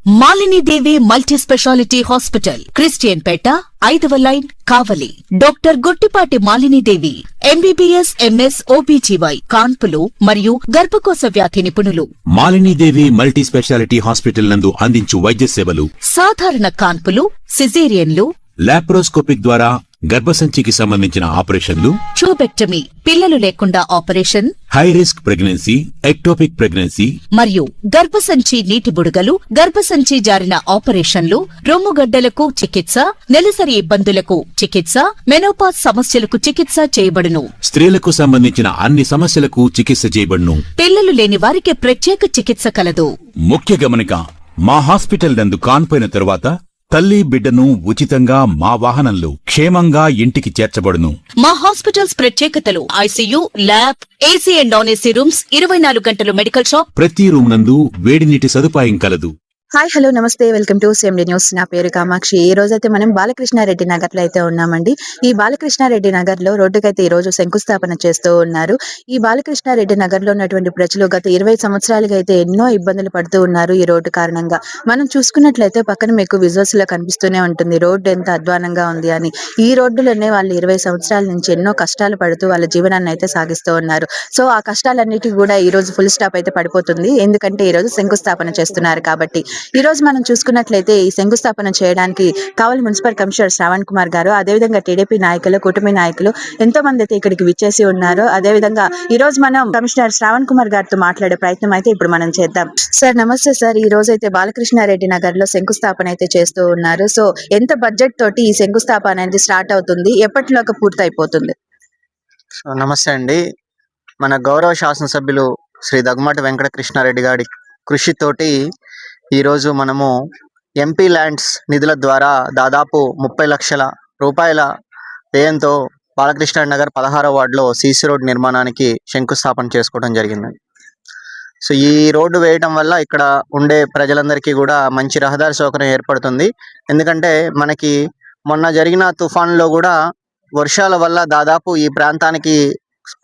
Malini Devi multi specialty hospital, Christian Peta, 5వ line, Kavali. Doctor Guttipati Malinidevi, MBBS, MS, OBGY, కాన్పులు మరియు గర్భకోశ వ్యాధి నిపుణులు. మాలినీదేవి మల్టీ స్పెషాలిటీ హాస్పిటల్ నందు అందించు వైద్య సేవలు: సాధారణ కాన్పులు, సిజేరియన్లు, లాప్రోస్కోపిక్ ద్వారా గర్భసంచికి సంబంధించిన ఆపరేషన్లు, ట్యూబెక్టమీ, పిల్లలు లేకుండా operation, high risk pregnancy, ectopic pregnancy మరియు గర్భసంచి నీటి బుడగలు, గర్భసంచి జారిన ఆపరేషన్లు, రొమ్ముగడ్డలకు చికిత్స, నెలసరి ఇబ్బందులకు చికిత్స, మెనోపాజ్ సమస్యలకు చికిత్స చేయబడును. స్త్రీలకు సంబంధించిన అన్ని సమస్యలకు చికిత్స చేయబడును. పిల్లలు లేని వారికి ప్రత్యేక చికిత్స కలదు. ముఖ్య గమనిక: మా హాస్పిటల్ నందు కాన్పోయిన తరువాత తల్లి బిడ్డను ఉచితంగా మా వాహనంలో క్షేమంగా ఇంటికి చేర్చబడును. మా హాస్పిటల్స్ ప్రత్యేకతలు: ICU, lab, AC and non AC rooms, 24 గంటలు మెడికల్ షాప్, ప్రతి రూమ్ నందు వేడి నీటి సదుపాయం కలదు. హాయ్, హలో, నమస్తే, వెల్కమ్ టు సిఎండి న్యూస్. నా పేరు కామాక్షి. ఈ రోజు అయితే మనం బాలకృష్ణారెడ్డి నగర్ లో అయితే ఉన్నామండి. ఈ బాలకృష్ణారెడ్డి నగర్ లో రోడ్డుకైతే ఈ రోజు శంకుస్థాపన చేస్తూ ఉన్నారు. ఈ బాలకృష్ణారెడ్డి నగర్ లో ఉన్నటువంటి ప్రజలు గత 20 సంవత్సరాలుగా అయితే ఎన్నో ఇబ్బందులు పడుతూ ఉన్నారు ఈ రోడ్డు కారణంగా. మనం చూసుకున్నట్లయితే పక్కన మీకు విజువల్స్ లో కనిపిస్తూనే ఉంటుంది రోడ్డు ఎంత అధ్వానంగా ఉంది అని. ఈ రోడ్డులోనే వాళ్ళు 20 సంవత్సరాల నుంచి ఎన్నో కష్టాలు పడుతూ వాళ్ళ జీవనాన్ని అయితే సాగిస్తూ ఉన్నారు. సో ఆ కష్టాలన్నిటికీ కూడా ఈ రోజు ఫుల్ స్టాప్ అయితే పడిపోతుంది. ఎందుకంటే ఈ రోజు శంకుస్థాపన చేస్తున్నారు కాబట్టి. ఈ రోజు మనం చూసుకున్నట్లయితే ఈ శంకుస్థాపన చేయడానికి కావలి మున్సిపల్ కమిషనర్ శ్రావణ్ కుమార్ గారు, అదేవిధంగా టీడీపీ నాయకులు, కూటమి నాయకులు ఎంతో మంది అయితే ఇక్కడికి విచ్చేసి ఉన్నారు. అదేవిధంగా ఈ రోజు మనం కమిషనర్ శ్రావణ్ కుమార్ గారితో మాట్లాడే ప్రయత్నం అయితే ఇప్పుడు మనం చేద్దాం. సార్, నమస్తే సార్. ఈ రోజు అయితే బాలకృష్ణారెడ్డి నగర్ లో శంకుస్థాపన అయితే చేస్తూ ఉన్నారు. సో ఎంత బడ్జెట్ తోటి ఈ శంకుస్థాపన అనేది స్టార్ట్ అవుతుంది, ఎప్పటిలోగా పూర్తి అయిపోతుంది? నమస్తే అండి. మన గౌరవ శాసనసభ్యులు శ్రీ దగ్గుమాటి వెంకట కృష్ణారెడ్డి గారి కృషితోటి ఈరోజు మనము ఎంపీ ల్యాండ్స్ నిధుల ద్వారా దాదాపు 30 లక్షల రూపాయల వ్యయంతో బాలకృష్ణ నగర్ 16వ వార్డులో సీసీ రోడ్ నిర్మాణానికి శంకుస్థాపన చేసుకోవడం జరిగింది. సో ఈ రోడ్డు వేయడం వల్ల ఇక్కడ ఉండే ప్రజలందరికీ కూడా మంచి రహదారి సౌకర్యం ఏర్పడుతుంది. ఎందుకంటే మనకి మొన్న జరిగిన తుఫాన్లో కూడా వర్షాల వల్ల దాదాపు ఈ ప్రాంతానికి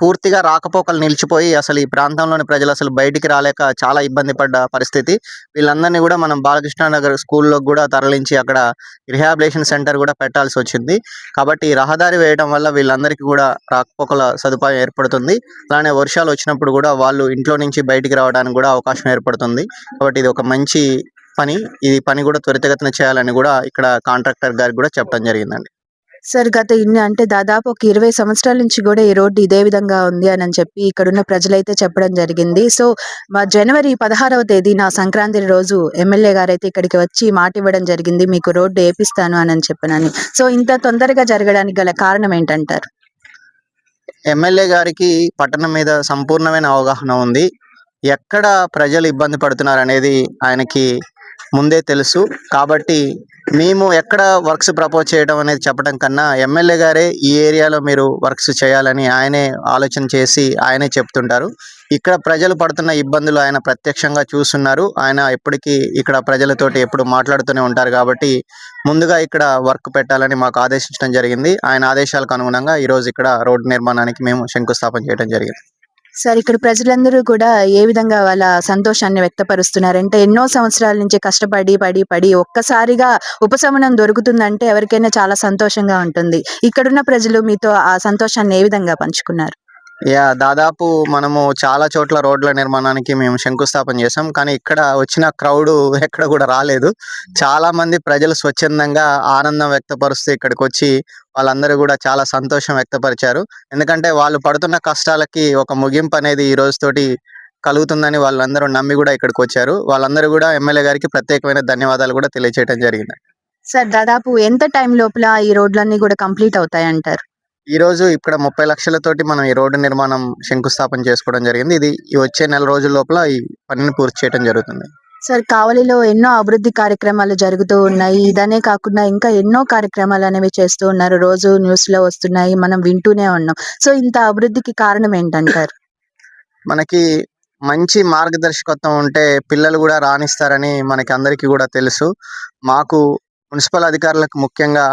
పూర్తిగా రాకపోకలు నిలిచిపోయి అసలు ఈ ప్రాంతంలోని ప్రజలు అసలు బయటికి రాలేక చాలా ఇబ్బంది పడ్డ పరిస్థితి. వీళ్ళందరినీ కూడా మనం బాలకృష్ణ నగర్ స్కూల్లో కూడా తరలించి అక్కడ రిహాబిలేషన్ సెంటర్ కూడా పెట్టాల్సి వచ్చింది. కాబట్టి ఈ రహదారి వేయడం వల్ల వీళ్ళందరికీ కూడా రాకపోకల సదుపాయం ఏర్పడుతుంది. అలానే వర్షాలు వచ్చినప్పుడు కూడా వాళ్ళు ఇంట్లో నుంచి బయటికి రావడానికి కూడా అవకాశం ఏర్పడుతుంది. కాబట్టి ఇది ఒక మంచి పని. ఈ పని కూడా త్వరితగతిన చేయాలని కూడా ఇక్కడ కాంట్రాక్టర్ గారికి కూడా చెప్పడం జరిగిందండి. సార్, గత అంటే దాదాపు ఒక 20 సంవత్సరాల నుంచి కూడా ఈ రోడ్డు ఇదే విధంగా ఉంది అని చెప్పి ఇక్కడున్న ప్రజలైతే చెప్పడం జరిగింది. సో మా జనవరి 16వ తేదీన సంక్రాంతి రోజు ఎమ్మెల్యే గారు అయితే ఇక్కడికి వచ్చి మాట ఇవ్వడం జరిగింది, మీకు రోడ్డు వేపిస్తాను అని చెప్పనని. సో ఇంత తొందరగా జరగడానికి గల కారణం ఏంటంటారు? ఎమ్మెల్యే గారికి పట్టణం మీద సంపూర్ణమైన అవగాహన ఉంది. ఎక్కడ ప్రజలు ఇబ్బంది పడుతున్నారు అనేది ఆయనకి ముందే తెలుసు. కాబట్టి మేము ఎక్కడ వర్క్స్ ప్రపోజ్ చేయడం అనేది చెప్పడం కన్నా ఎమ్మెల్యే గారే ఈ ఏరియాలో మీరు వర్క్స్ చేయాలని ఆయనే ఆలోచన చేసి ఆయనే చెప్తుంటారు. ఇక్కడ ప్రజలు పడుతున్న ఇబ్బందులు ఆయన ప్రత్యక్షంగా చూస్తున్నారు. ఆయన ఎప్పటికీ ఇక్కడ ప్రజలతోటి ఎప్పుడు మాట్లాడుతూనే ఉంటారు. కాబట్టి ముందుగా ఇక్కడ వర్క్ పెట్టాలని మాకు ఆదేశించడం జరిగింది. ఆయన ఆదేశాలకు అనుగుణంగా ఈరోజు ఇక్కడ రోడ్డు నిర్మాణానికి మేము శంకుస్థాపన చేయడం జరిగింది. సార్, ఇక్కడ ప్రజలందరూ కూడా ఏ విధంగా వాళ్ళ సంతోషాన్ని వ్యక్తపరుస్తున్నారంటే ఎన్నో సంవత్సరాల నుంచి కష్టపడి పడి పడి ఒక్కసారిగా ఉపశమనం దొరుకుతుందంటే ఎవరికైనా చాలా సంతోషంగా ఉంటుంది. ఇక్కడున్న ప్రజలు మీతో ఆ సంతోషాన్ని ఏ విధంగా పంచుకున్నారు? దాదాపు మనము చాలా చోట్ల రోడ్ల నిర్మాణానికి మేము శంకుస్థాపన చేసాం. కానీ ఇక్కడ వచ్చిన క్రౌడ్ ఎక్కడ కూడా రాలేదు. చాలా మంది ప్రజలు స్వచ్ఛందంగా ఆనందం వ్యక్తపరుస్తూ ఇక్కడికి వచ్చి వాళ్ళందరూ కూడా చాలా సంతోషం వ్యక్తపరిచారు. ఎందుకంటే వాళ్ళు పడుతున్న కష్టాలకి ఒక ముగింపు అనేది ఈ రోజుతోటి కలుగుతుందని వాళ్ళందరూ నమ్మి కూడా ఇక్కడికి వచ్చారు. వాళ్ళందరూ కూడా ఎమ్మెల్యే గారికి ప్రత్యేకమైన ధన్యవాదాలు కూడా తెలియజేయడం జరిగింది. సార్, దాదాపు ఎంత టైం లోపల ఈ రోడ్లన్నీ కూడా కంప్లీట్ అవుతాయంటారు? ఈ రోజు ఇక్కడ 30 లక్షలతోటి మనం ఈ రోడ్డు నిర్మాణం శంకుస్థాపన చేసుకోవడం జరిగింది. ఇది వచ్చే నెల రోజుల లోపల ఈ పనిని పూర్తి చేయడం జరుగుతుంది. సార్, కావలిలో ఎన్నో అభివృద్ధి కార్యక్రమాలు జరుగుతూ ఉన్నాయి. ఇదనే కాకుండా ఇంకా ఎన్నో కార్యక్రమాలు అనేవి చేస్తూ ఉన్నారు. రోజు న్యూస్ లో వస్తున్నాయి, మనం వింటూనే ఉన్నాం. సో ఇంత అభివృద్ధికి కారణం ఏంటంటారు? మనకి మంచి మార్గదర్శకత్వం ఉంటే పిల్లలు కూడా రాణిస్తారని మనకి అందరికీ కూడా తెలుసు. మాకు మున్సిపల్ అధికారులకు ముఖ్యంగా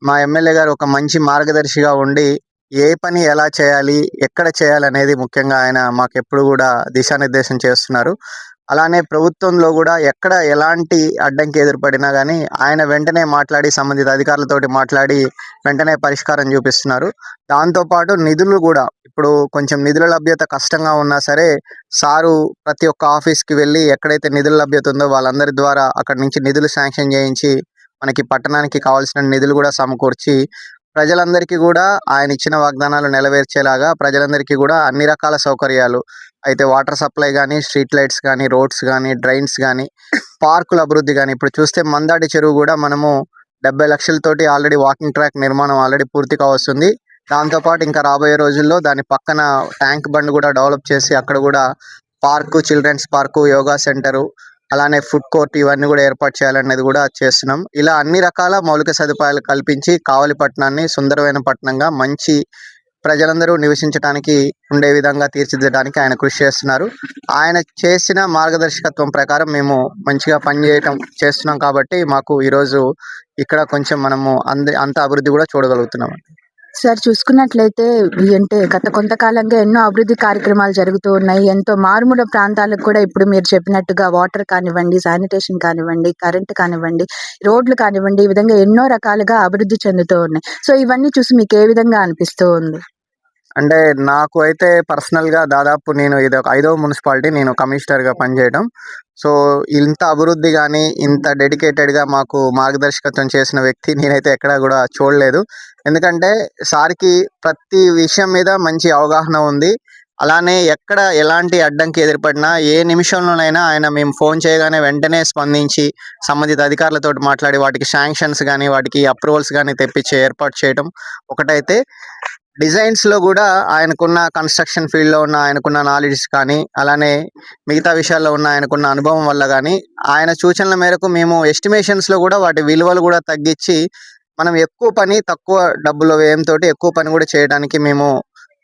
మా ఎమ్మెల్యే గారు ఒక మంచి మార్గదర్శిగా ఉండి ఏ పని ఎలా చేయాలి, ఎక్కడ చేయాలి అనేది ముఖ్యంగా ఆయన మాకు ఎప్పుడు కూడా దిశానిర్దేశం చేస్తున్నారు. అలానే ప్రభుత్వంలో కూడా ఎక్కడ ఎలాంటి అడ్డంకి ఎదురుపడినా కానీ ఆయన వెంటనే మాట్లాడి సంబంధిత అధికారులతోటి మాట్లాడి వెంటనే పరిష్కారం చూపిస్తున్నారు. దాంతోపాటు నిధులు కూడా ఇప్పుడు కొంచెం నిధుల లభ్యత కష్టంగా ఉన్నా సరే సారు ప్రతి ఒక్క ఆఫీస్కి వెళ్ళి ఎక్కడైతే నిధుల లభ్యత ఉందో వాళ్ళందరి ద్వారా అక్కడి నుంచి నిధులు శాంక్షన్ చేయించి మనకి పట్టణానికి కావాల్సిన నిధులు కూడా సమకూర్చి ప్రజలందరికీ కూడా ఆయన ఇచ్చిన వాగ్దానాలు నెరవేర్చేలాగా ప్రజలందరికీ కూడా అన్ని రకాల సౌకర్యాలు అయితే వాటర్ సప్లై కానీ, స్ట్రీట్ లైట్స్ కానీ, రోడ్స్ కానీ, డ్రైన్స్ కానీ, పార్కుల అభివృద్ధి కానీ, ఇప్పుడు చూస్తే మందాడి చెరువు కూడా మనము 70 లక్షలతోటి ఆల్రెడీ వాకింగ్ ట్రాక్ నిర్మాణం ఆల్రెడీ పూర్తి కావస్తుంది. దాంతోపాటు ఇంకా రాబోయే రోజుల్లో దాని పక్కన ట్యాంక్ బండ్ కూడా డెవలప్ చేసి అక్కడ కూడా park, children's park, yoga centre, అలానే ఫుడ్ కోర్ట్ ఇవన్నీ కూడా ఏర్పాటు చేయాలనేది కూడా చేస్తున్నాం. ఇలా అన్ని రకాల మౌలిక సదుపాయాలు కల్పించి కావలి పట్టణాన్ని సుందరమైన పట్టణంగా మంచి ప్రజలందరూ నివసించడానికి ఉండే విధంగా తీర్చిదిద్దడానికి ఆయన కృషి చేస్తున్నారు. ఆయన చేసిన మార్గదర్శకత్వం ప్రకారం మేము మంచిగా చేస్తున్నాం కాబట్టి మాకు ఈరోజు ఇక్కడ కొంచెం మనము అంత అభివృద్ధి కూడా చూడగలుగుతున్నాం. సార్ చూసుకున్నట్లయితే అంటే గత కొంతకాలంగా ఎన్నో అభివృద్ధి కార్యక్రమాలు జరుగుతూ ఉన్నాయి. ఎంతో మారుమూల ప్రాంతాలకు కూడా ఇప్పుడు మీరు చెప్పినట్టుగా వాటర్ కానివ్వండి, శానిటేషన్ కానివ్వండి, కరెంట్ కానివ్వండి, రోడ్లు కానివ్వండి, ఈ విధంగా ఎన్నో రకాలుగా అభివృద్ధి చెందుతూ ఉన్నాయి. సో ఇవన్నీ చూసి మీకు ఏ విధంగా అనిపిస్తూ ఉంది? అంటే నాకు అయితే పర్సనల్గా దాదాపు నేను ఇది ఒక 5వ మున్సిపాలిటీ నేను కమిషనర్గా పనిచేయడం. సో ఇంత అభివృద్ధి కానీ ఇంత డెడికేటెడ్గా మాకు మార్గదర్శకత్వం చేసిన వ్యక్తి నేనైతే ఎక్కడా కూడా చూడలేదు. ఎందుకంటే సార్కి ప్రతి విషయం మీద మంచి అవగాహన ఉంది. అలానే ఎక్కడ ఎలాంటి అడ్డంకి ఎదురుపడినా ఏ నిమిషంలోనైనా ఆయన మేము ఫోన్ చేయగానే వెంటనే స్పందించి సంబంధిత అధికారులతో మాట్లాడి వాటికి శాంక్షన్స్ కానీ వాటికి అప్రూవల్స్ కానీ తెప్పించి ఏర్పాటు చేయడం ఒకటైతే, డిజైన్స్లో కూడా ఆయనకున్న కన్స్ట్రక్షన్ ఫీల్డ్లో ఉన్న ఆయనకున్న నాలెడ్జ్ కానీ అలానే మిగతా విషయాల్లో ఉన్న ఆయనకున్న అనుభవం వల్ల కానీ ఆయన సూచనల మేరకు మేము ఎస్టిమేషన్స్లో కూడా వాటి విలువలు కూడా తగ్గించి మనం ఎక్కువ పని తక్కువ డబ్బుల వ్యయంతో ఎక్కువ పని కూడా చేయడానికి మేము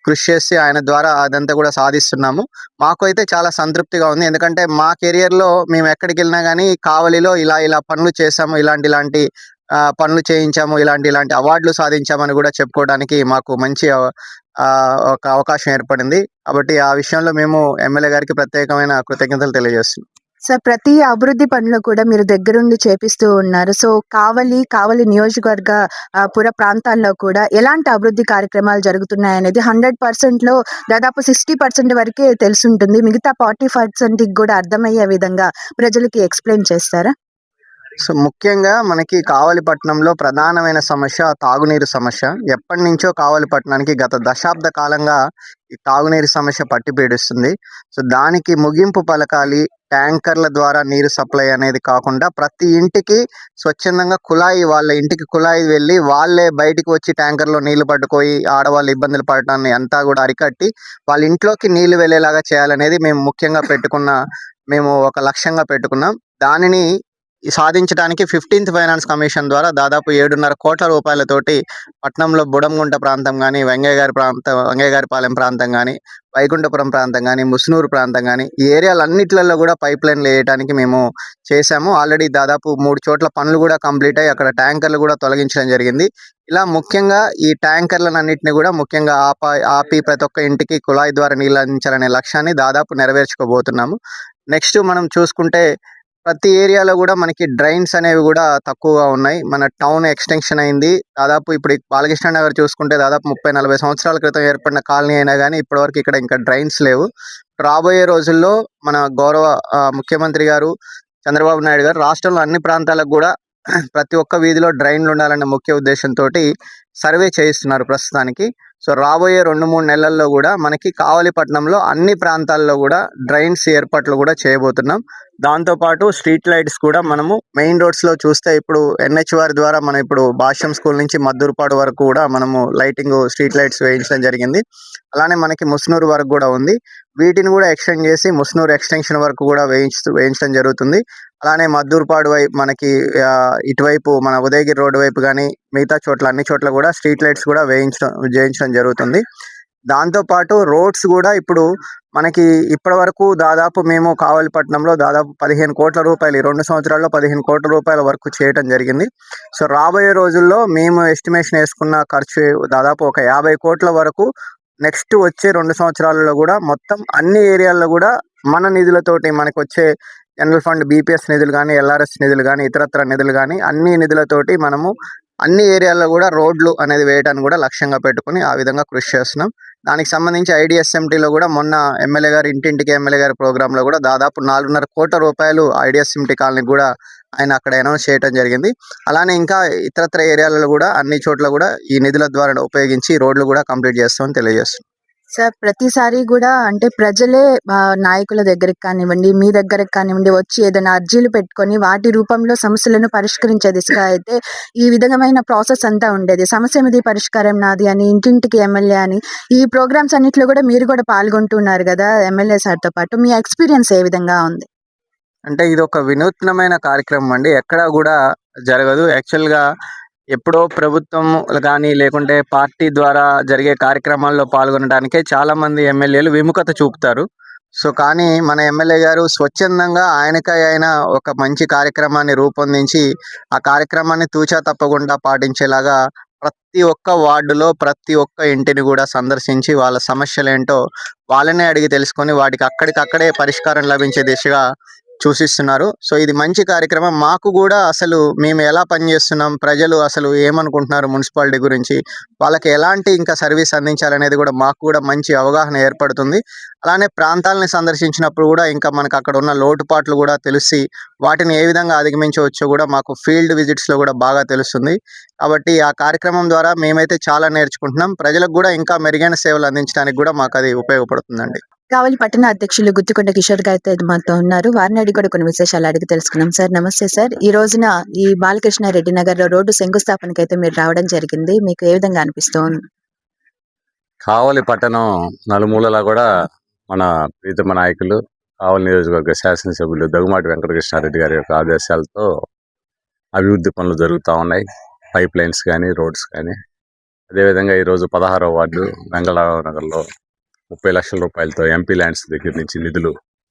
కృషి చేసి ఆయన ద్వారా అదంతా కూడా సాధిస్తున్నాము. మాకు అయితే చాలా సంతృప్తిగా ఉంది. ఎందుకంటే మా కెరియర్లో మేము ఎక్కడికి వెళ్ళినా కానీ కావలిలో ఇలా పనులు చేసాము, ఇలాంటి పనులు చేయించాము, ఇలాంటి అవార్డులు సాధించామని కూడా చెప్పుకోవడానికి మాకు మంచి ఒక అవకాశం ఏర్పడింది. కాబట్టి ఆ విషయంలో మేము ఎమ్మెల్యే గారికి ప్రత్యేకమైన కృతజ్ఞతలు తెలియజేస్తున్నాం. సార్ ప్రతి అభివృద్ధి పనులు కూడా మీరు దగ్గరుండి చేపిస్తూ ఉన్నారు. సో కావలి నియోజకవర్గ పుర ప్రాంతాల్లో కూడా ఎలాంటి అభివృద్ధి కార్యక్రమాలు జరుగుతున్నాయనేది 100%లో దాదాపు 60% వరకే తెలుసుంటుంది. మిగతా 40%కి కూడా అర్థమయ్యే విధంగా ప్రజలకి ఎక్స్ప్లెయిన్ చేస్తారా? సో ముఖ్యంగా మనకి కావలి పట్టణంలో ప్రధానమైన సమస్య తాగునీరు సమస్య. ఎప్పటి నుంచో కావలి పట్టణానికి గత దశాబ్ద కాలంగా ఈ తాగునీరు సమస్య పట్టి పీడిస్తుంది. సో దానికి ముగింపు పలకాలి. ట్యాంకర్ల ద్వారా నీరు సప్లై అనేది కాకుండా ప్రతి ఇంటికి స్వచ్ఛందంగా వాళ్ళ ఇంటికి కుళాయి వెళ్ళి వాళ్ళే బయటికి వచ్చి ట్యాంకర్లో నీళ్లు పట్టుకొని ఆడవాళ్ళు ఇబ్బందులు పడటాన్ని అంతా కూడా అరికట్టి వాళ్ళ ఇంట్లోకి నీళ్లు వెళ్ళేలాగా చేయాలనేది మేము ఒక లక్ష్యంగా పెట్టుకున్నాం. దానిని సాధించడానికి 15th ఫైనాన్స్ కమిషన్ ద్వారా దాదాపు 7.5 కోట్ల రూపాయలతోటి పట్నంలో బుడంగుంట ప్రాంతం కానీ, వెంగయ్యగారిపాలెం ప్రాంతం కానీ, వైకుంఠపురం ప్రాంతం కానీ, ముస్నూరు ప్రాంతం కానీ ఈ ఏరియాలన్నిట్లలో కూడా పైప్ లైన్లు వేయడానికి మేము చేశాము. ఆల్రెడీ దాదాపు 3 చోట్ల పనులు కూడా కంప్లీట్ అయ్యి అక్కడ ట్యాంకర్లు కూడా తొలగించడం జరిగింది. ఇలా ముఖ్యంగా ఈ ట్యాంకర్లన్నింటినీ కూడా ముఖ్యంగా ఆపి ప్రతి ఒక్క ఇంటికి కుళాయి ద్వారా నీళ్ళు అందించాలనే లక్ష్యాన్ని దాదాపు నెరవేర్చుకోబోతున్నాము. నెక్స్ట్ మనం చూసుకుంటే ప్రతి ఏరియాలో కూడా మనకి డ్రైన్స్ అనేవి కూడా తక్కువగా ఉన్నాయి. మన టౌన్ ఎక్స్టెన్షన్ అయింది. దాదాపు ఇప్పుడు బాలకృష్ణ నగర్ చూసుకుంటే దాదాపు 30-40 సంవత్సరాల క్రితం ఏర్పడిన కాలనీ అయినా కానీ ఇప్పటివరకు ఇక్కడ ఇంకా డ్రైన్స్ లేవు. రాబోయే రోజుల్లో మన గౌరవ ముఖ్యమంత్రి గారు చంద్రబాబు నాయుడు గారు రాష్ట్రంలో అన్ని ప్రాంతాలకు కూడా ప్రతి ఒక్క వీధిలో డ్రైన్లు ఉండాలనే ముఖ్య ఉద్దేశంతో సర్వే చేయిస్తున్నారు ప్రస్తుతానికి. సో రాబోయే 2-3 నెలల్లో కూడా మనకి కావలి పట్టణంలో అన్ని ప్రాంతాల్లో కూడా డ్రైన్స్ ఏర్పాట్లు కూడా చేయబోతున్నాం. దాంతోపాటు స్ట్రీట్ లైట్స్ కూడా మనము మెయిన్ రోడ్స్లో చూస్తే ఇప్పుడు NHR ద్వారా మనం ఇప్పుడు భాష్యం స్కూల్ నుంచి మద్దూరుపాడు వరకు కూడా మనము స్ట్రీట్ లైట్స్ వేయించడం జరిగింది. అలానే మనకి ముస్నూరు వరకు కూడా ఉంది. వీటిని కూడా ఎక్స్టెండ్ చేసి ముస్నూరు ఎక్స్టెన్షన్ వరకు కూడా వేయించడం జరుగుతుంది. అలానే మద్దూరుపాడు వైపు మనకి ఇటువైపు మన ఉదయగిరి రోడ్డు వైపు కానీ మిగతా అన్ని చోట్ల కూడా స్ట్రీట్ లైట్స్ కూడా చేయించడం జరుగుతుంది. దాంతోపాటు రోడ్స్ కూడా ఇప్పుడు మనకి ఇప్పటి వరకు దాదాపు మేము కావలిపట్నంలో దాదాపు 15 కోట్ల రూపాయలు 2 సంవత్సరాల్లో 15 కోట్ల రూపాయల వరకు చేయడం జరిగింది. సో రాబోయే రోజుల్లో మేము ఎస్టిమేషన్ వేసుకున్న ఖర్చు దాదాపు ఒక 50 కోట్ల వరకు నెక్స్ట్ వచ్చే 2 సంవత్సరాలలో కూడా మొత్తం అన్ని ఏరియాల్లో కూడా మన నిధులతోటి మనకు వచ్చే జనరల్ ఫండ్ బీపీఎస్ నిధులు కానీ, ఎల్ఆర్ఎస్ నిధులు కానీ, ఇతరత్ర నిధులు కానీ అన్ని నిధులతోటి మనము అన్ని ఏరియాల్లో కూడా రోడ్లు అనేది వేయడానికి కూడా లక్ష్యంగా పెట్టుకుని ఆ విధంగా కృషి చేస్తున్నాం. దానికి సంబంధించి ఐడిఎస్ఎంటీలో కూడా మొన్న ఎమ్మెల్యే గారు ఇంటింటికి ఎమ్మెల్యే గారి ప్రోగ్రాంలో కూడా దాదాపు 4.5 కోట్ల రూపాయలు ఐడిఎస్ఎంటీ కాలనీకి కూడా ఆయన అక్కడ అనౌన్స్ చేయడం జరిగింది. అలానే ఇంకా ఇతరత్ర ఏరియాలలో కూడా అన్ని చోట్ల కూడా ఈ నిధుల ద్వారా ఉపయోగించి రోడ్లు కూడా కంప్లీట్ చేస్తామని తెలియజేస్తున్నాం. సార్ ప్రతిసారి కూడా అంటే ప్రజలే నాయకుల దగ్గరికి కానివ్వండి, మీ దగ్గరికి కానివ్వండి వచ్చి ఏదైనా అర్జీలు పెట్టుకొని వాటి రూపంలో సమస్యలను పరిష్కరించే దిశగా అయితే ఈ విధమైన ప్రాసెస్ అంతా ఉండేది. సమస్య మీది పరిష్కారం నాది అని, ఇంటింటికి ఎమ్మెల్యే అని ఈ ప్రోగ్రామ్స్ అన్నిట్లో కూడా మీరు కూడా పాల్గొంటున్నారు కదా ఎమ్మెల్యే సార్తో పాటు. మీ ఎక్స్పీరియన్స్ ఏ విధంగా ఉంది? అంటే ఇది ఒక వినూత్నమైన కార్యక్రమం అండి. ఎక్కడా కూడా జరగదు. యాక్చువల్‌గా ఎప్పుడో ప్రభుత్వం కానీ లేకుంటే పార్టీ ద్వారా జరిగే కార్యక్రమాల్లో పాల్గొనడానికే చాలామంది ఎమ్మెల్యేలు విముఖత చూపుతారు. సో, కానీ మన ఎమ్మెల్యే గారు స్వచ్ఛందంగా ఆయనకై ఆయన ఒక మంచి కార్యక్రమాన్ని రూపొందించి, ఆ కార్యక్రమాన్ని తూచా తప్పకుండా పాటించేలాగా ప్రతి ఒక్క వార్డులో ప్రతి ఒక్క ఇంటిని కూడా సందర్శించి వాళ్ళ సమస్యలేంటో వాళ్ళనే అడిగి తెలుసుకొని వాటికి అక్కడికక్కడే పరిష్కారం లభించే దిశగా సూచిస్తున్నారు. సో, ఇది మంచి కార్యక్రమం. మాకు కూడా అసలు మేము ఎలా పనిచేస్తున్నాం, ప్రజలు అసలు ఏమనుకుంటున్నారు మున్సిపాలిటీ గురించి, వాళ్ళకి ఎలాంటి ఇంకా సర్వీస్ అందించాలనేది కూడా మాకు కూడా మంచి అవగాహన ఏర్పడుతుంది. అలానే ప్రాంతాలని సందర్శించినప్పుడు కూడా ఇంకా మనకు అక్కడ ఉన్న లోటుపాట్లు కూడా తెలిసి వాటిని ఏ విధంగా అధిగమించవచ్చో కూడా మాకు ఫీల్డ్ విజిట్స్లో కూడా బాగా తెలుస్తుంది. కాబట్టి ఆ కార్యక్రమం ద్వారా మేమైతే చాలా నేర్చుకుంటున్నాం. ప్రజలకు కూడా ఇంకా మెరుగైన సేవలు అందించడానికి కూడా మాకు అది ఉపయోగపడుతుందండి. కావలి పట్టణ అధ్యక్షులు గుత్తికొండ కిషోర్ గారితో మనతో ఉన్నారు. వారిని అడిగి కూడా కొన్ని విశేషాలు అడిగి తెలుసుకున్నాం. సార్ నమస్తే సార్. ఈ రోజున ఈ బాలకృష్ణారెడ్డి నగర్ లో రోడ్డు శంకుస్థాపనకి అయితే మీరు రావడం జరిగింది. మీకు ఏ విధంగా అనిపిస్తోంది? కావలి పట్టణం నలుమూలలా కూడా మన ప్రీతమ నాయకులు కావలి నియోజకవర్గ శాసనసభ్యులు దగ్గుమాటి వెంకటకృష్ణారెడ్డి గారి యొక్క ఆదేశాలతో అభివృద్ధి పనులు జరుగుతూ ఉన్నాయి. పైప్ లైన్స్ కానీ, రోడ్స్ కానీ. అదేవిధంగా ఈరోజు 16వ వార్డు వెంగళరావు నగర్లో 30 లక్షల రూపాయలతో ఎంపీ ల్యాండ్స్ దగ్గర నుంచి నిధులు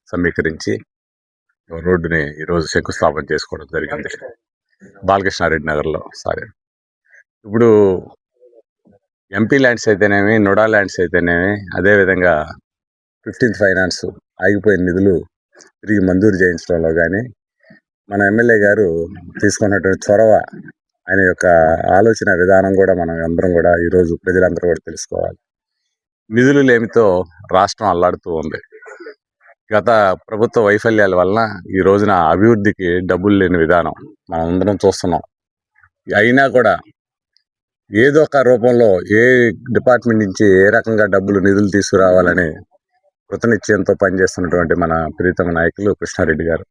సమీకరించి రోడ్డుని ఈరోజు శంకుస్థాపన చేసుకోవడం జరిగింది బాలకృష్ణారెడ్డి నగర్లో. ఇప్పుడు ఎంపీ ల్యాండ్స్ అయితేనేమి, నుడా ల్యాండ్స్ అయితేనేమి, అదేవిధంగా 15th ఫైనాన్స్ ఆగిపోయిన నిధులు తిరిగి మంజూరు చేయించడంలో కానీ మన ఎమ్మెల్యే గారు తీసుకున్నటువంటి చొరవ, ఆయన యొక్క ఆలోచన విధానం కూడా మనం అందరం కూడా ఈరోజు ప్రజలందరూ కూడా తెలుసుకోవాలి. నిధులు లేమితో రాష్ట్రం అల్లాడుతూ ఉంది. గత ప్రభుత్వ వైఫల్యాల వలన ఈ రోజున అభివృద్ధికి డబ్బులు లేని విధానం మనం అందరం చూస్తున్నాం. అయినా కూడా ఏదో ఒక రూపంలో ఏ డిపార్ట్మెంట్ నుంచి ఏ రకంగా నిధులు తీసుకురావాలని కృతనిశ్చయంతో పనిచేస్తున్నటువంటి మన ప్రీతమ నాయకులు కృష్ణారెడ్డి గారు,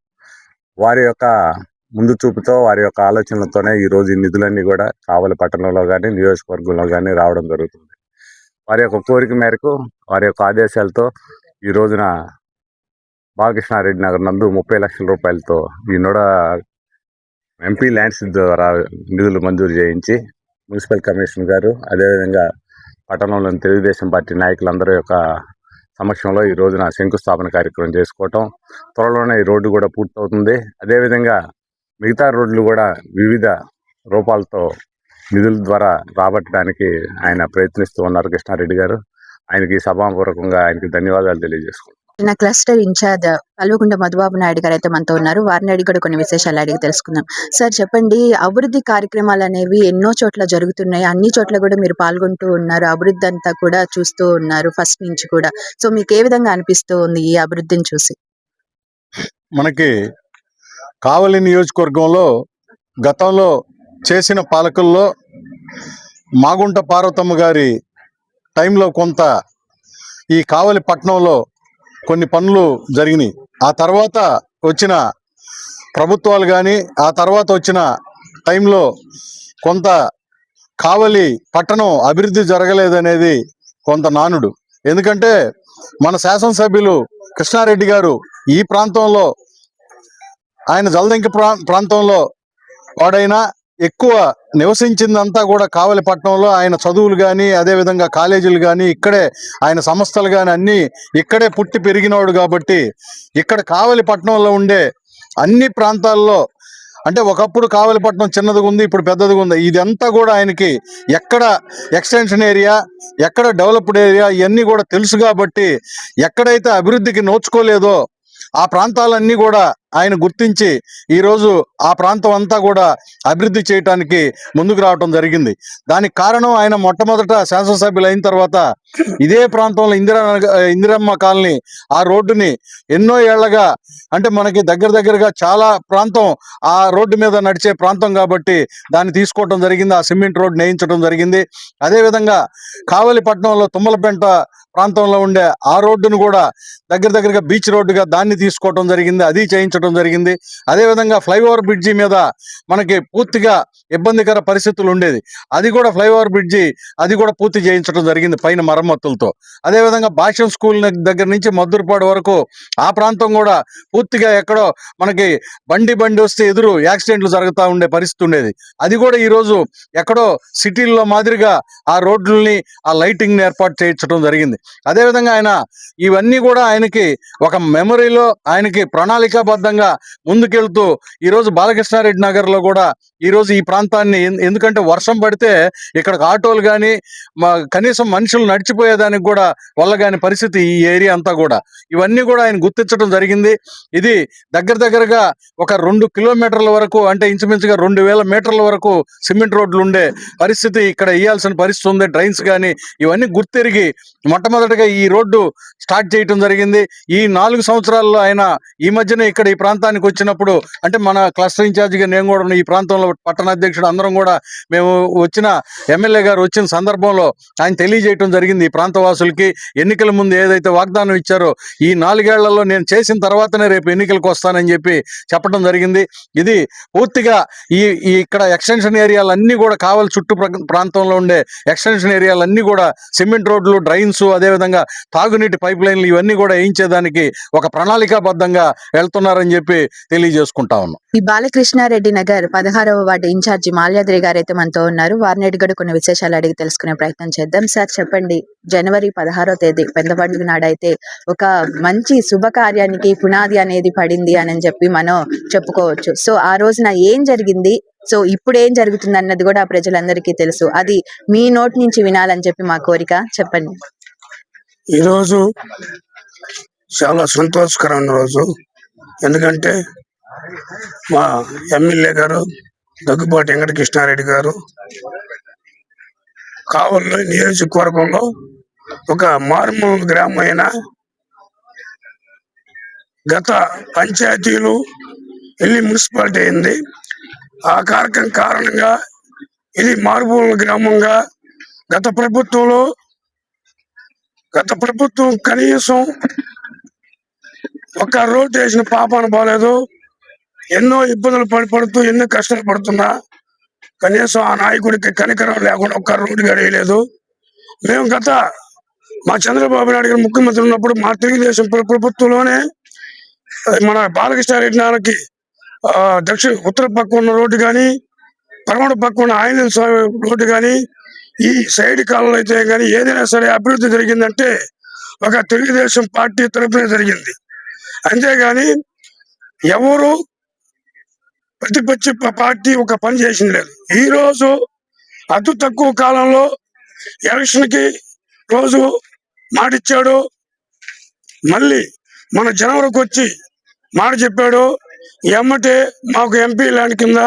వారి యొక్క ముందు చూపుతో, వారి యొక్క ఆలోచనలతోనే ఈరోజు ఈ నిధులన్నీ కూడా కావలి పట్టణంలో కానీ, నియోజకవర్గంలో కానీ రావడం జరుగుతుంది. వారి యొక్క కోరిక మేరకు, వారి యొక్క ఆదేశాలతో ఈ రోజున బాలకృష్ణారెడ్డి నగర్ నందు 30 లక్షల రూపాయలతో ఈ నుడా ఎంపీ ల్యాండ్స్ ద్వారా నిధులు మంజూరు చేయించి మున్సిపల్ కమిషనర్ గారు, అదేవిధంగా పట్టణంలోని తెలుగుదేశం పార్టీ నాయకులందరి యొక్క సమక్షంలో ఈ రోజున శంకుస్థాపన కార్యక్రమం చేసుకోవటం. త్వరలోనే ఈ రోడ్డు కూడా పూర్తవుతుంది. అదేవిధంగా మిగతా రోడ్లు కూడా వివిధ రూపాలతో నిధుల ద్వారా రాబట్టడానికి ఆయన ప్రయత్నిస్తూ ఉన్నారు కృష్ణారెడ్డి గారు. ఆయనకి సభాపూర్వకంగా ఆయనకి ధన్యవాదాలు తెలియజేసుకుంటాం. నా క్లస్టర్ ఇన్ఛార్జ్ కల్వకుంట్ల మధుబాబు నాయుడు గారు అయితే మనతో ఉన్నారు. వారిని అడిగి కూడా కొన్ని విశేషాలు అడిగి తెలుసుకుందాం. సార్ చెప్పండి, అభివృద్ధి కార్యక్రమాలు అనేవి ఎన్నో చోట్ల జరుగుతున్నాయి. అన్ని చోట్ల కూడా మీరు పాల్గొంటూ ఉన్నారు. అభివృద్ధి అంతా కూడా చూస్తూ ఉన్నారు ఫస్ట్ నుంచి కూడా. సో మీకు ఏ విధంగా అనిపిస్తూ ఉంది ఈ అభివృద్ధిని చూసి? మనకి కావలి నియోజకవర్గంలో గతంలో చేసిన పాలకుల్లో మాగుంట పార్వతమ్మ గారి టైంలో కొంత ఈ కావలి పట్టణంలో కొన్ని పనులు జరిగినాయి. ఆ తర్వాత వచ్చిన ప్రభుత్వాలు కానీ, ఆ తర్వాత వచ్చిన టైంలో కొంత కావలి పట్టణం అభివృద్ధి జరగలేదనేది కొంత నానుడు. ఎందుకంటే మన శాసనసభ్యులు కృష్ణారెడ్డి గారు ఈ ప్రాంతంలో, ఆయన జలదంకి ప్రాంతంలో వాడైనా ఎక్కువ నివసించిందంతా కూడా కావలి పట్టణంలో. ఆయన చదువులు కానీ, అదేవిధంగా కాలేజీలు కానీ, ఇక్కడే ఆయన సంస్థలు కానీ అన్నీ ఇక్కడే పుట్టి పెరిగినవాడు కాబట్టి ఇక్కడ కావలి పట్టణంలో ఉండే అన్ని ప్రాంతాల్లో అంటే ఒకప్పుడు కావలిపట్నం చిన్నదిగా ఉంది, ఇప్పుడు పెద్దదిగా ఉంది. ఇదంతా కూడా ఆయనకి ఎక్కడ ఎక్స్టెన్షన్ ఏరియా, ఎక్కడ డెవలప్డ్ ఏరియా ఇవన్నీ కూడా తెలుసు కాబట్టి ఎక్కడైతే అభివృద్ధికి నోచుకోలేదో ఆ ప్రాంతాలన్నీ కూడా ఆయన గుర్తించి ఈరోజు ఆ ప్రాంతం అంతా కూడా అభివృద్ధి చేయటానికి ముందుకు రావటం జరిగింది. దానికి కారణం ఆయన మొట్టమొదట శాసనసభ్యులు అయిన తర్వాత ఇదే ప్రాంతంలో ఇందిరమ్మ కాలనీ ఆ రోడ్డుని ఎన్నో ఏళ్లగా, అంటే మనకి దగ్గరగా చాలా ప్రాంతం ఆ రోడ్డు మీద నడిచే ప్రాంతం కాబట్టి దాన్ని తీసుకోవటం జరిగింది. ఆ సిమెంట్ రోడ్ వేయించడం జరిగింది. అదేవిధంగా కావలిపట్నంలో తుమ్మలపెంట ప్రాంతంలో ఉండే ఆ రోడ్డును కూడా దగ్గరగా బీచ్ రోడ్డుగా దాన్ని తీసుకోవటం జరిగింది, అది చేయించడం జరిగింది. అదేవిధంగా ఫ్లైఓవర్ బ్రిడ్జి మీద మనకి పూర్తిగా ఇబ్బందికర పరిస్థితులు ఉండేది, అది కూడా ఫ్లైఓవర్ బ్రిడ్జి అది కూడా పూర్తి చేయించడం జరిగింది పైన మరమ్మతులతో. అదేవిధంగా భాష్యం స్కూల్ దగ్గర నుంచి మద్దూరుపాడు వరకు ఆ ప్రాంతం కూడా పూర్తిగా ఎక్కడో మనకి బండి వస్తే ఎదురు యాక్సిడెంట్లు జరుగుతూ ఉండే పరిస్థితి ఉండేది, అది కూడా ఈరోజు ఎక్కడో సిటీల్లో మాదిరిగా ఆ రోడ్లని ఆ లైటింగ్ ని ఏర్పాటు చేయించడం జరిగింది. అదేవిధంగా ఆయన ఇవన్నీ కూడా ఆయనకి ఒక మెమరీలో ఆయనకి ప్రణాళికాబద్ధంగా ముందుకెళ్తూ ఈరోజు బాలకృష్ణారెడ్డి నగర్ లో కూడా ఈరోజు ఈ ప్రాంతాన్ని ఎందుకంటే వర్షం పడితే ఇక్కడ ఆటోలు కానీ కనీసం మనుషులు నడిచిపోయేదానికి కూడా వల్లగాని పరిస్థితి ఈ ఏరియా అంతా కూడా. ఇవన్నీ కూడా ఆయన గుర్తించడం జరిగింది. ఇది దగ్గరగా ఒక 2 కిలోమీటర్ల వరకు, అంటే ఇంచుమించుగా 2000 మీటర్ల వరకు సిమెంట్ రోడ్లు ఉండే పరిస్థితి ఇక్కడ వేయాల్సిన పరిస్థితి ఉంది. డ్రైన్స్ కానీ ఇవన్నీ గుర్తెరిగి మొట్టమొదటిగా ఈ రోడ్డు స్టార్ట్ చేయటం జరిగింది. ఈ 4 సంవత్సరాల్లో ఆయన ఈ మధ్యనే ఇక్కడ ఈ ప్రాంతానికి వచ్చినప్పుడు, అంటే మన క్లస్టర్ ఇన్ఛార్జిగా నేను కూడా ఈ ప్రాంతంలో పట్టణ అధ్యక్షుడు అందరం కూడా మేము వచ్చిన ఎమ్మెల్యే గారు వచ్చిన సందర్భంలో ఆయన తెలియజేయటం జరిగింది. ఈ ప్రాంత వాసులకి ఎన్నికల ముందు ఏదైతే వాగ్దానం ఇచ్చారో ఈ 4 ఏళ్లలో నేను చేసిన తర్వాతనే రేపు ఎన్నికలకు వస్తానని చెప్పి చెప్పడం జరిగింది. ఇది పూర్తిగా ఈ ఇక్కడ ఎక్స్టెన్షన్ ఏరియాలన్నీ కూడా కావాలి, చుట్టూ ప్రాంతంలో ఉండే ఎక్స్టెన్షన్ ఏరియాలన్నీ కూడా సిమెంట్ రోడ్లు, డ్రైన్స్, అదేవిధంగా తాగునీటి పైప్ లైన్లు ఇవన్నీ కూడా వేయించేదానికి ఒక ప్రణాళికాబద్ధంగా వెళ్తున్నారని చెప్పి తెలియజేసుకుంటా ఉన్నాం. ఈ బాలకృష్ణారెడ్డి నగర్ 16వ వార్డు ఇన్ఛార్జి మాల్యాద్రి గారు అయితే మనతో ఉన్నారు. వారిని అడిగి కొన్ని విశేషాలు అడిగి తెలుసుకునే ప్రయత్నం చేద్దాం. సార్ చెప్పండి, జనవరి 16వ తేదీ పెద్ద పండుగ నాడైతే ఒక మంచి శుభకార్యానికి పునాది అనేది పడింది అని చెప్పి మనం చెప్పుకోవచ్చు. సో ఆ రోజున ఏం జరిగింది, సో ఇప్పుడు ఏం జరుగుతుంది అన్నది కూడా ప్రజలందరికీ తెలుసు. అది మీ నోటి నుంచి వినాలని చెప్పి మా కోరిక. చెప్పండి. ఈరోజు చాలా సంతోషకరమైన రోజు. ఎందుకంటే మా ఎమ్మెల్యే గారు దగ్గుబాటి వెంకటకృష్ణారెడ్డి గారు కావలి నియోజకవర్గంలో ఒక మారుమూల గ్రామమైన గత పంచాయతీలు వెళ్ళి మున్సిపాలిటీ అయింది. ఆ కార్యక్రమం కారణంగా ఇది మారుమూల గ్రామంగా గత ప్రభుత్వం కనీసం ఒక రోడ్డు వేసిన పాపాన బాలేదు. ఎన్నో ఇబ్బందులు పడుతూ ఎన్నో కష్టాలు పడుతున్నా కనీసం ఆ నాయకుడికి కనికరం లేకుండా ఒక్క రోడ్డు వేయలేదు. మేము మా చంద్రబాబు నాయుడు గారు ముఖ్యమంత్రి ఉన్నప్పుడు మా తెలుగుదేశం ప్రభుత్వంలోనే మన బాలకృష్ణారెడ్డి నాన్నకి దక్షిణ ఉత్తర పక్క ఉన్న రోడ్డు కానీ, పరమడ పక్క ఉన్న ఆంజనేయ స్వామి రోడ్డు కానీ, ఈ సైడ్ కాలంలో అయితే కానీ ఏదైనా సరే అభివృద్ధి జరిగిందంటే ఒక తెలుగుదేశం పార్టీ తరఫున జరిగింది. అంతేగాని ఎవరు ప్రతిపక్ష పార్టీ ఒక పని చేసింది లేదు. ఈ రోజు అతి తక్కువ కాలంలో ఎలక్షన్ కి రోజు మాటిచ్చాడు, మళ్ళీ మన జనవరికి వచ్చి మాట చెప్పాడు. ఎమ్మటే మాకు ఎంపీ ల్యాండ్ కింద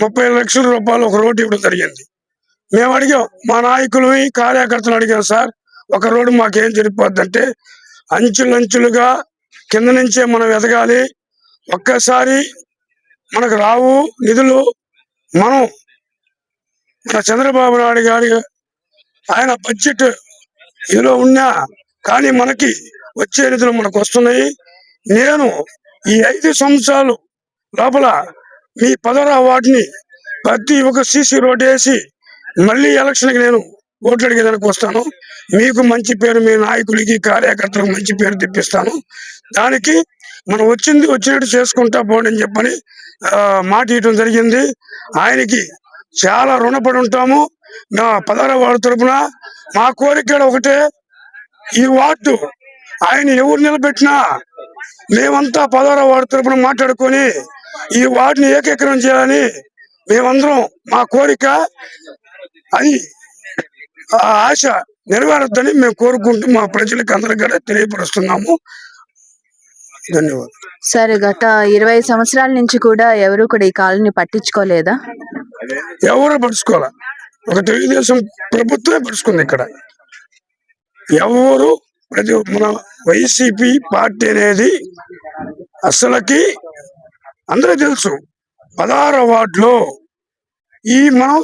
30 లక్షల రూపాయలు ఒక రోడ్డు ఇవ్వడం జరిగింది. మేము అడిగాం, మా నాయకులు కార్యకర్తలు అడిగాం, సార్ ఒక రోడ్డు మాకేం జరిగిపోద్దంటే అంచులంచులుగా కింద నుంచే మనం ఎదగాలి, ఒక్కసారి మనకు రావు నిధులు. మన చంద్రబాబు నాయుడు గారి ఆయన బడ్జెట్ ఇదిలో ఉన్నా కానీ మనకి వచ్చే నిధులు మనకు వస్తున్నాయి. నేను ఈ 5 సంవత్సరాలు లోపల మీ 16వ వార్డుని ప్రతి ఒక సీసీ రోడ్డు వేసి మళ్ళీ ఎలక్షన్కి నేను ఓట్లు అడిగేదానికి వస్తాను. మీకు మంచి పేరు, మీ నాయకులకి కార్యకర్తలకు మంచి పేరు తెప్పిస్తాను. దానికి మనం వచ్చినట్టు చేసుకుంటా పోండి అని చెప్పని మాట ఇవ్వడం జరిగింది. ఆయనకి చాలా రుణపడి ఉంటాము. నా 16వ వార్డు తరఫున మా కోరిక ఒకటే, ఈ వార్డు ఆయన ఎవరు నిలబెట్టినా మేమంతా 16వ వార్డు తరఫున మాట్లాడుకొని ఈ వార్డుని ఏకీకరణ చేయాలని మేమందరం మా కోరిక. అది ఆ ఆశ నెరవేరొద్దని మేము కోరుకుంటూ మా ప్రజలకు అందరికీ కూడా తెలియపరుస్తున్నాము. ధన్యవాదాలు. సార్ గత 20 సంవత్సరాల నుంచి కూడా ఎవరు కూడా ఈ కాలనీ పట్టించుకోలేదా? ఎవరు పడుచుకోవాలా, ఒక తెలుగుదేశం ప్రభుత్వమే పడుచుకుంది. ఇక్కడ ఎవరు మన వైసీపీ పార్టీ అనేది అసలుకి అందరూ తెలుసు. 16వ వార్డులో ఈ మనం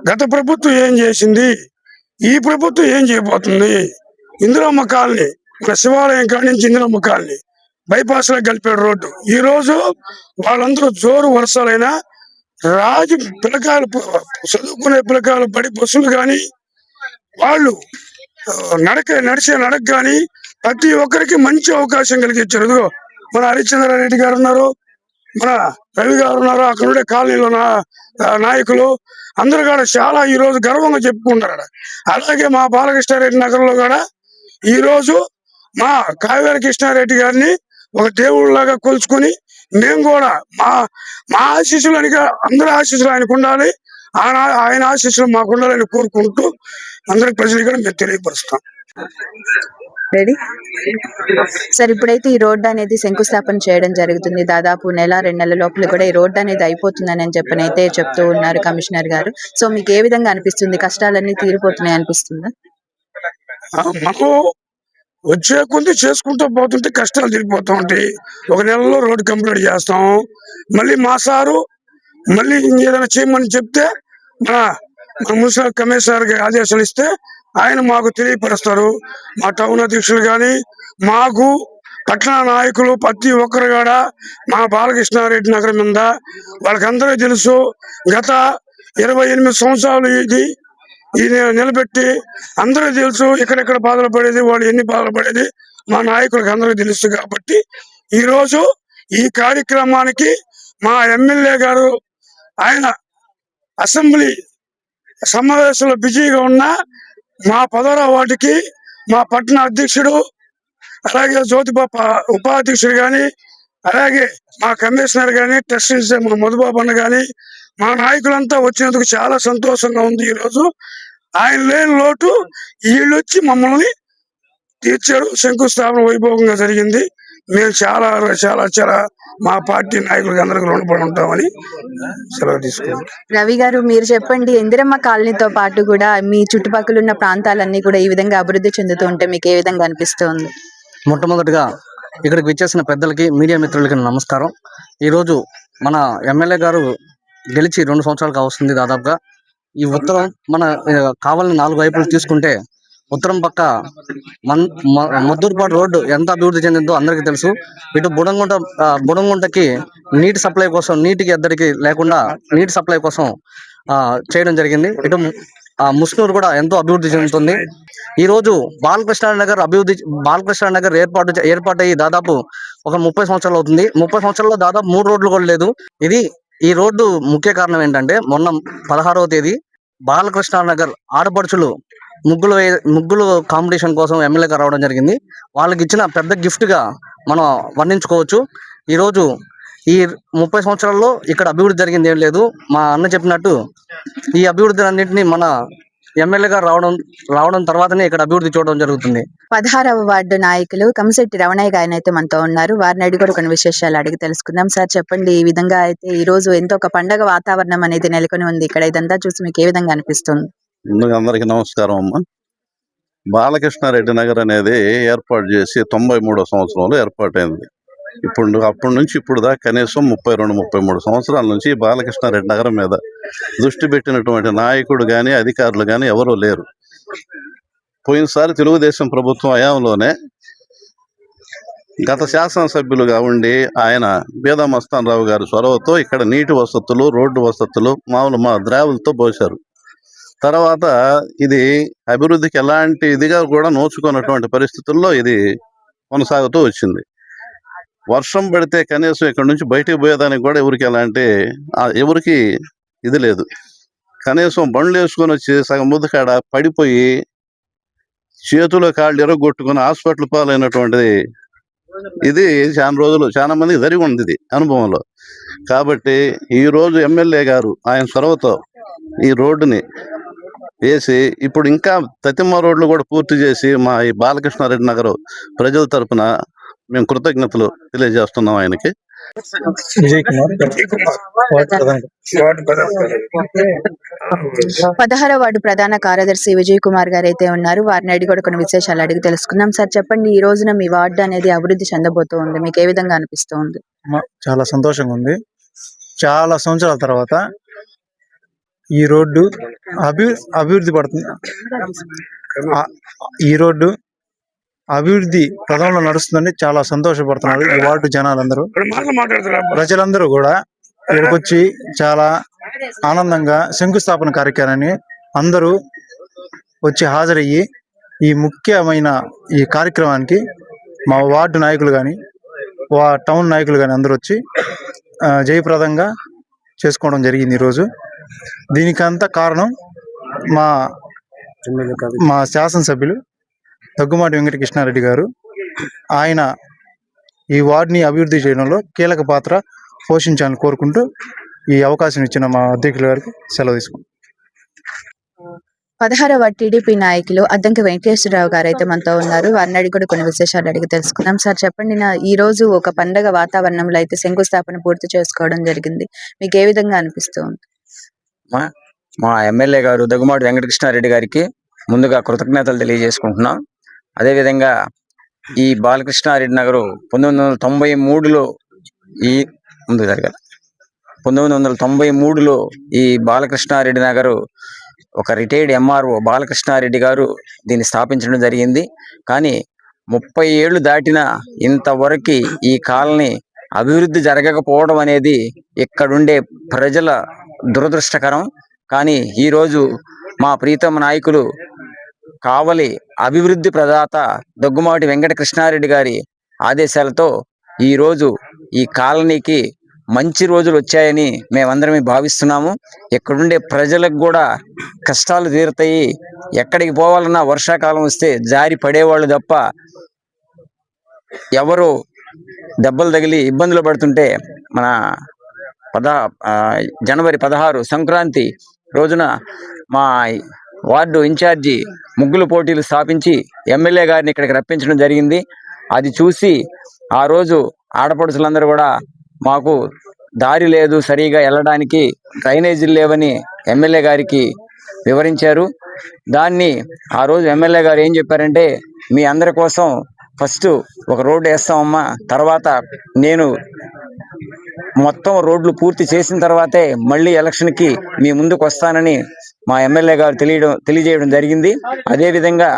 గత ప్రభుత్వం ఏం చేసింది, ఈ ప్రభుత్వం ఏం చేయబోతుంది. ఇందిరమ్మ కాలనీ, మన శివాలయం కాడి నుంచి ఇందిరమ్మ కాలనీ బైపాస్ లో కలిపాడు రోడ్డు. ఈ రోజు వాళ్ళందరూ జోరు వర్షాలైనా రాజు పిల్లకాయలు చదువుకునే పిల్లకాయలు బడి బస్సులు కానీ వాళ్ళు నడిచే నడక కానీ ప్రతి ఒక్కరికి మంచి అవకాశం కలిగించారు. ఇదిగో మన హరిచంద్రారెడ్డి గారు ఉన్నారు, మన రవి గారు ఉన్నారు, అక్కడ ఉండే కాలనీలో నాయకులు అందరూ కూడా చాలా ఈ రోజు గర్వంగా చెప్పుకుంటారు. అలాగే మా బాలకృష్ణారెడ్డి నగర్ లో కూడా ఈ రోజు మా కావేరి కృష్ణారెడ్డి గారిని ఒక దేవుళ్ళలాగా కొలుచుకుని మేము కూడా మా మా ఆశీస్సులు అని అందరి ఆశీస్సులు ఆయనకు ఉండాలి, ఆయన ఆశీస్సులు మాకు ఉండాలని కోరుకుంటూ అందరికి ప్రజలు కూడా మేము తెలియపరుస్తాం. రెడీ సార్, ఇప్పుడైతే ఈ రోడ్డు అనేది శంకుస్థాపన చేయడం జరుగుతుంది. దాదాపు 1-2 నెలల లోపల కూడా ఈ రోడ్డు అనేది అయిపోతుందని చెప్పని అయితే చెప్తూ ఉన్నారు కమిషనర్ గారు. సో మీకు ఏ విధంగా అనిపిస్తుంది? కష్టాలన్నీ తీరిపోతున్నాయి అనిపిస్తుందా? మాకు వచ్చే కొద్ది చేసుకుంటూ పోతుంటే కష్టాలు తిరిగిపోతూ ఉంటాయి. 1 నెలలో రోడ్డు కంప్లీట్ చేస్తాం. మళ్ళీ మా సారు మళ్ళీ ఇంకేదైనా చేయమని చెప్తే మన మున్సిపల్ కమిషనర్ ఆదేశాలు ఇస్తే ఆయన మాకు తెలియపరుస్తారు. మా టౌన్ అధ్యక్షులు కానీ మాకు పట్టణ నాయకులు ప్రతి ఒక్కరు కూడా మా బాలకృష్ణారెడ్డి నగరం మీద వాళ్ళకందరూ తెలుసు. గత 28 సంవత్సరాలు ఇది నిలబెట్టి అందరూ తెలుసు ఎక్కడెక్కడ బాధలు పడేది, వాళ్ళు ఎన్ని బాధలు పడేది మా నాయకులకు అందరికీ తెలుసు. కాబట్టి ఈ రోజు ఈ కార్యక్రమానికి మా ఎమ్మెల్యే గారు ఆయన అసెంబ్లీ సమావేశంలో బిజీగా ఉన్న మా 16వ వార్డుకి మా పట్టణ అధ్యక్షుడు, అలాగే జ్యోతిబాబు ఉపాధ్యక్షుడు కానీ, అలాగే మా కమిషనర్ కానీ, ట్రస్టీస్ మా మధుబాబు అన్న కానీ, మా నాయకులంతా వచ్చినందుకు చాలా సంతోషంగా ఉంది. ఈరోజు ఆయన లేని లోటు వీళ్ళు వచ్చి మమ్మల్ని తీర్చారు. శంకుస్థాపన వైభవంగా జరిగింది. మేము చాలా చాలా చాలా మా పార్టీ నాయకులకి అందరికి రుణపడి ఉంటామని సెలవు తీసుకున్నాం. రవి గారు, మీరు చెప్పండి, ఇందిరమ్మ కాలనీతో పాటు కూడా మీ చుట్టుపక్కల ఉన్న ప్రాంతాలన్నీ కూడా ఈ విధంగా అభివృద్ధి చెందుతూ ఉంటే మీకు ఏ విధంగా అనిపిస్తుంది? మొట్టమొదటిగా ఇక్కడికి విచ్చేసిన పెద్దలకి, మీడియా మిత్రులకి నమస్కారం. ఈరోజు మన ఎమ్మెల్యే గారు గెలిచి 2 సంవత్సరాలు కావస్తుంది దాదాపుగా. ఈ ఉత్తరం మన కావాలని 4 వైపులు తీసుకుంటే ఉత్తరం పక్క మద్దూరుపాడు రోడ్డు ఎంత అభివృద్ధి చెందిందో అందరికీ తెలుసు. ఇటు బుడంగుంటకి నీటి సప్లై కోసం, నీటికి ఎద్దడికి లేకుండా నీటి సప్లై కోసం చేయడం జరిగింది. ఇటు ముస్నూరు కూడా ఎంతో అభివృద్ధి చెందుతుంది. ఈ రోజు బాలకృష్ణ నగర్ ఏర్పాటయ్యి దాదాపు ఒక 30 సంవత్సరాలు అవుతుంది. 30 సంవత్సరాల్లో దాదాపు 3 రోడ్లు కూడా లేదు. ఈ రోడ్డు ముఖ్య కారణం ఏంటంటే మొన్న 16వ తేదీ బాలకృష్ణ నగర్ ఆడపడుచులు ముగ్గులు కాంపిటీషన్ కోసం ఎమ్మెల్యే గారు రావడం జరిగింది. వాళ్ళకి ఇచ్చిన పెద్ద గిఫ్ట్ గా మనం వర్ణించుకోవచ్చు. ఈరోజు ఈ 30 సంవత్సరాల్లో ఇక్కడ అభివృద్ధి జరిగింది ఏం లేదు. మా అన్న చెప్పినట్టు ఈ అభివృద్ధి అన్నింటినీ మన ఎమ్మెల్యే గారు రావడం తర్వాతనే ఇక్కడ అభివృద్ధి చూడడం జరుగుతుంది. 16వ వార్డు నాయకులు కమిశెట్టి రమణయ్య గారిని అయితే మనతో ఉన్నారు. వారిని అడిగి కూడా కొన్ని విశేషాలు అడిగి తెలుసుకుందాం. సార్ చెప్పండి, ఈ విధంగా అయితే ఈ రోజు ఎంతో ఒక పండగ వాతావరణం అనేది నెలకొని ఉంది ఇక్కడ. ఇదంతా చూసి మీకు ఏ విధంగా అనిపిస్తుంది? ముందుగా అందరికీ నమస్కారం అమ్మ. బాలకృష్ణారెడ్డి నగర్ అనేది ఏర్పాటు చేసి 93వ సంవత్సరంలో ఏర్పాటైంది. అప్పటి నుంచి ఇప్పుడు దాకా కనీసం 32-33 సంవత్సరాల నుంచి బాలకృష్ణారెడ్డి నగరం మీద దృష్టి పెట్టినటువంటి నాయకుడు కానీ అధికారులు కానీ ఎవరూ లేరు. పోయినసారి తెలుగుదేశం ప్రభుత్వం హయాంలోనే గత శాసనసభ్యులుగా ఉండి ఆయన బేదా మస్తాన్ రావు గారి చొరవతో ఇక్కడ నీటి వసతులు, రోడ్డు వసతులు మామూలు ద్రావులతో పోశారు. తర్వాత ఇది అభివృద్ధికి ఎలాంటి ఇదిగా కూడా నోచుకున్నటువంటి పరిస్థితుల్లో ఇది కొనసాగుతూ వచ్చింది. వర్షం పడితే కనీసం ఇక్కడ నుంచి బయటికి పోయేదానికి కూడా ఎవరికి ఇది లేదు. కనీసం బండ్లు వేసుకొని వచ్చి సగం ముద్దుకాడ పడిపోయి చేతులు కాళ్ళు ఎరగొట్టుకుని హాస్పిటల్ పాలైనటువంటిది ఇది చాలా మందికి జరిగి ఉంది. ఇది అనుభవంలో కాబట్టి ఈరోజు ఎమ్మెల్యే గారు ఆయన చొరవతో ఈ రోడ్డుని వేసి ఇప్పుడు ఇంకా తతిమ రోడ్లు కూడా పూర్తి చేసి మా ఈ బాలకృష్ణారెడ్డి నగర్ ప్రజల తరపున మేము కృతజ్ఞతలు తెలియజేస్తున్నాం ఆయనకి. విజయ్ కుమార్ వార్డు ప్రధాన 16వ వార్డు ప్రధాన కార్యదర్శి విజయ్ కుమార్ గారు అయితే ఉన్నారు. వారిని అడిగి కూడా కొన్ని విశేషాలు అడిగి తెలుసుకుందాం. సార్ చెప్పండి, ఈ రోజున మీ వార్డు అనేది అభివృద్ధి చెందబోతోంది, మీకు ఏ విధంగా అనిపిస్తోంది? చాలా సంతోషంగా ఉంది. చాలా సంవత్సరాల తర్వాత ఈ రోడ్డు అభివృద్ధి పడుతుంది. ఈ రోడ్డు అభివృద్ధి పదంలో నడుస్తుందని చాలా సంతోషపడుతున్నారు ఈ వార్డు జనాలందరూ. ప్రజలందరూ కూడా ఇక్కడికి వచ్చి చాలా ఆనందంగా శంకుస్థాపన కార్యక్రమాన్ని అందరూ వచ్చి హాజరయ్యి ఈ ముఖ్యమైన ఈ కార్యక్రమానికి మా వార్డు నాయకులు కానీ టౌన్ నాయకులు కానీ అందరూ వచ్చి జయప్రదంగా చేసుకోవడం జరిగింది ఈరోజు. దీనికంతా కారణం మా శాసనసభ్యులు దగ్గుమాటి వెంకటకృష్ణారెడ్డి గారు. ఆయన ఈ వార్డుని అభివృద్ధి చేయడంలో కీలక పాత్ర పోషించాలని కోరుకుంటూ ఈ అవకాశం ఇచ్చిన మా అధ్యక్షుల గారికి సెలవు తీసుకుంటాం. 16వ వార్డు టీడీపీ నాయకులు అద్దంకి వెంకటేశ్వరరావు గారు అయితే మనతో ఉన్నారు. వారిని అడిగి కూడా కొన్ని విశేషాలు అడిగి తెలుసుకుందాం. సార్ చెప్పండి, ఈ రోజు ఒక పండగ వాతావరణంలో అయితే శంకుస్థాపన పూర్తి చేసుకోవడం జరిగింది, మీకు ఏ విధంగా అనిపిస్తుంది? మా ఎమ్మెల్యే గారు దగ్గుమాటి వెంకటకృష్ణారెడ్డి గారికి ముందుగా కృతజ్ఞతలు తెలియజేసుకుంటున్నాం. అదేవిధంగా ఈ బాలకృష్ణారెడ్డి నగరు 1993లో ముందు జరగాలి 1993లో ఈ బాలకృష్ణారెడ్డి నగరు ఒక రిటైర్డ్ ఎంఆర్ఓ బాలకృష్ణారెడ్డి గారు దీన్ని స్థాపించడం జరిగింది. కానీ 30 ఏళ్ళు దాటినా ఇంతవరకు ఈ కాలనీ అభివృద్ధి జరగకపోవడం అనేది ఇక్కడుండే ప్రజల దురదృష్టకరం. కానీ ఈరోజు మా ప్రీతమ నాయకులు కావలి అభివృద్ధి ప్రదాత దగ్గుమాటి వెంకటకృష్ణారెడ్డి గారి ఆదేశాలతో ఈరోజు ఈ కాలనీకి మంచి రోజులు వచ్చాయని మేమందరం భావిస్తున్నాము. ఇక్కడుండే ప్రజలకు కూడా కష్టాలు తీరుతాయి. ఎక్కడికి పోవాలన్నా వర్షాకాలం వస్తే జారి పడేవాళ్ళు తప్ప ఎవరు దెబ్బలు తగిలి ఇబ్బందులు పడుతుంటే మన జనవరి 16 సంక్రాంతి రోజున మా వార్డు ఇన్ఛార్జి ముగ్గులు పోటీలు స్థాపించి ఎమ్మెల్యే గారిని ఇక్కడికి రప్పించడం జరిగింది. అది చూసి ఆ రోజు ఆడపడుచులందరూ కూడా మాకు దారి లేదు, సరిగా వెళ్ళడానికి డ్రైనేజీలు లేవని ఎమ్మెల్యే గారికి వివరించారు. దాన్ని ఆ రోజు ఎమ్మెల్యే గారు ఏం చెప్పారంటే, మీ అందరి కోసం ఫస్ట్ ఒక రోడ్డు వేస్తామమ్మా, తర్వాత నేను మొత్తం రోడ్లు పూర్తి చేసిన తర్వాతే మళ్ళీ ఎలక్షన్కి మీ ముందుకు వస్తానని మా ఎమ్మెల్యే గారు తెలియజేయడం జరిగింది. అదేవిధంగా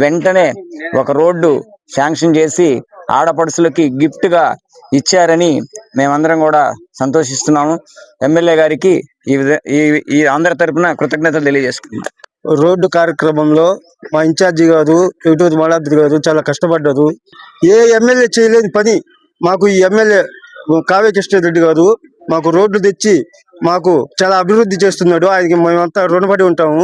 వెంటనే ఒక రోడ్డు శాంక్షన్ చేసి ఆడపడుచులకి గిఫ్ట్గా ఇచ్చారని మేమందరం కూడా సంతోషిస్తున్నాము. ఎమ్మెల్యే గారికి ఈ అందరి తరపున కృతజ్ఞతలు తెలియజేసుకుంటాం. రోడ్డు కార్యక్రమంలో మా ఇన్ఛార్జి గారు యువతూరు మాలాద్రి గారు చాలా కష్టపడ్డారు. ఏ ఎమ్మెల్యే చేయలేని పని మాకు ఈ ఎమ్మెల్యే కావ్య కృష్ణారెడ్డి గారు మాకు రోడ్లు తెచ్చి మాకు చాలా అభివృద్ధి చేస్తున్నాడు. ఆయనకి మేమంతా రుణపడి ఉంటాము.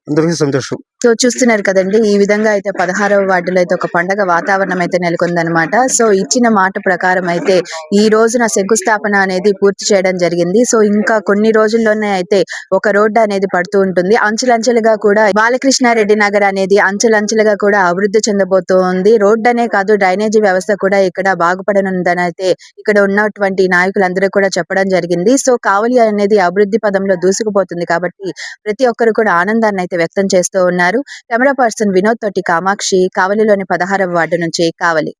అందరికీ సంతోషం. సో చూస్తున్నారు కదండి, ఈ విధంగా అయితే 16వ వార్డులో అయితే ఒక పండగ వాతావరణం అయితే నెలకొందనమాట. సో ఇచ్చిన మాట ప్రకారం అయితే ఈ రోజున శంకుస్థాపన అనేది పూర్తి చేయడం జరిగింది. సో ఇంకా కొన్ని రోజుల్లోనే అయితే ఒక రోడ్డు అనేది పడుతూ ఉంటుంది. అంచెలంచెలుగా కూడా బాలకృష్ణారెడ్డి నగర్ అనేది అంచెలంచెలుగా కూడా అభివృద్ధి చెందబోతోంది. రోడ్డు అనే కాదు, డ్రైనేజీ వ్యవస్థ కూడా ఇక్కడ బాగుపడనుందని అయితే ఇక్కడ ఉన్నటువంటి నాయకులందరూ కూడా చెప్పడం జరిగింది. సో కావలి అనేది అభివృద్ధి పదంలో దూసుకుపోతుంది కాబట్టి ప్రతి ఒక్కరు కూడా ఆనందాన్ని అయితే వ్యక్తం చేస్తూ ఉన్నారు. కెమెరా పర్సన్ వినోద్ తోటి కామాక్షి, కావలిలోని 16వ వార్డు నుంచి కావలి.